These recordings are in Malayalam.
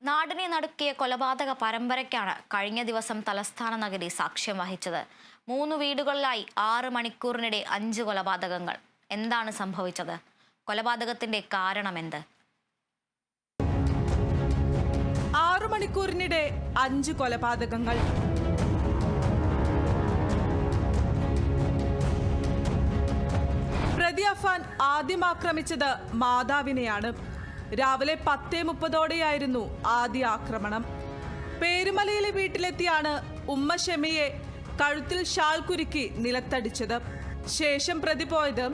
നാടിനെ നടുക്കിയ കൊലപാതക പരമ്പരയ്ക്കാണ് കഴിഞ്ഞ ദിവസം തലസ്ഥാന നഗരി സാക്ഷ്യം വഹിച്ചത്. 3 വീടുകളിലായി 6 മണിക്കൂറിനിടെ 5 കൊലപാതകങ്ങൾ. എന്താണ് സംഭവിച്ചത്? കൊലപാതകത്തിന്റെ കാരണമെന്ത്? 6 മണിക്കൂറിനിടെ 5 കൊലപാതകങ്ങൾ. പ്രതി അഫാൻ ആദ്യം ആക്രമിച്ചത് മാതാവിനെയാണ്. രാവിലെ 10:30ഓടെയായിരുന്നു ആദ്യ ആക്രമണം. പേരുമലയിലെ വീട്ടിലെത്തിയാണ് ഉമ്മ ഷെമിയെ കഴുത്തിൽ ഷാൾ കുരുക്കി നിലത്തടിച്ചത്. ശേഷം പ്രതി പോയത്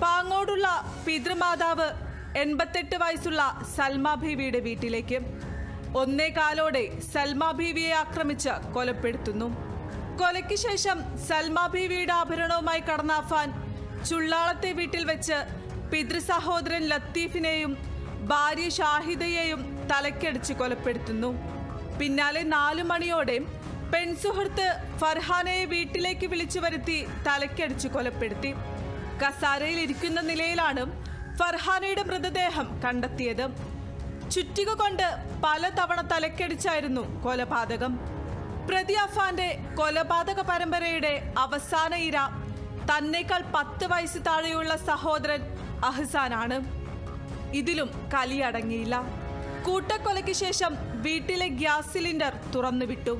പാങ്ങോടുള്ള പിതൃമാതാവ് 88 വയസ്സുള്ള സൽമ ബീവിയുടെ വീട്ടിലേക്ക്. 1:15 സൽമ ബീവിയെ ആക്രമിച്ച് കൊലപ്പെടുത്തുന്നു. കൊലയ്ക്ക് ശേഷം സൽമ ബീവിയുടെ ആഭരണവുമായി കടന്ന അഫാൻ ചുള്ളാളത്തെ വീട്ടിൽ വെച്ച് പിതൃ സഹോദരൻ ലത്തീഫിനെയും ഭാര്യ ഷാഹിദയെയും തലക്കടിച്ച് കൊലപ്പെടുത്തുന്നു. പിന്നാലെ 4 മണിയോടെ പെൺസുഹൃത്ത് ഫർഹാനയെ വീട്ടിലേക്ക് വിളിച്ചു വരുത്തി തലക്കടിച്ച് കൊലപ്പെടുത്തി. കസാരയിൽ ഇരിക്കുന്ന നിലയിലാണ് ഫർഹാനയുടെ മൃതദേഹം കണ്ടെത്തിയത്. ചുറ്റിക കൊണ്ട് പലതവണ തലക്കടിച്ചായിരുന്നു കൊലപാതകം. പ്രതി അഫാന്റെ കൊലപാതക പരമ്പരയുടെ അവസാന ഇര തന്നേക്കാൾ 10 വയസ്സ് താഴെയുള്ള സഹോദരൻ അഹ്സാനാണ്. ഇതിലും കലിയടങ്ങിയില്ല. കൂട്ടക്കൊലയ്ക്ക് ശേഷം വീട്ടിലെ ഗ്യാസ് സിലിണ്ടർ തുറന്നുവിട്ടു.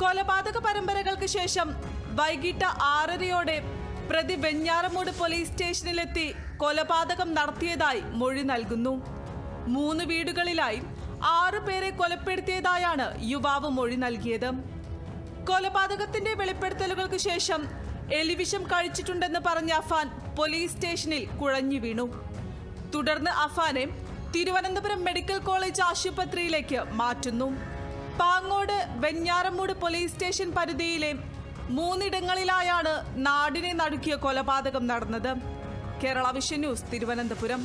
കൊലപാതക പരമ്പരകൾക്ക് ശേഷം വൈകിട്ട് 6:30ഓടെ പ്രതി വെഞ്ഞാറമൂട് പോലീസ് സ്റ്റേഷനിലെത്തി കൊലപാതകം നടത്തിയതായി മൊഴി നൽകുന്നു. 3 വീടുകളിലായി 6 പേരെ കൊലപ്പെടുത്തിയതായാണ് യുവാവ് മൊഴി നൽകിയത്. കൊലപാതകത്തിന്റെ വെളിപ്പെടുത്തലുകൾക്ക് ശേഷം എലിവിഷം കഴിച്ചിട്ടുണ്ടെന്ന് പറഞ്ഞ അഫാൻ പോലീസ് സ്റ്റേഷനിൽ കുഴഞ്ഞു വീണു. തുടർന്ന് അഫാനെ തിരുവനന്തപുരം മെഡിക്കൽ കോളേജ് ആശുപത്രിയിലേക്ക് മാറ്റുന്നു. പാങ്ങോട് വെഞ്ഞാറമൂട് പോലീസ് സ്റ്റേഷൻ പരിധിയിലെ 3 ഇടങ്ങളിലായാണ് നാടിനെ നടുക്കിയ കൊലപാതകം നടന്നത്. Kerala vision news, Thiruvananthapuram.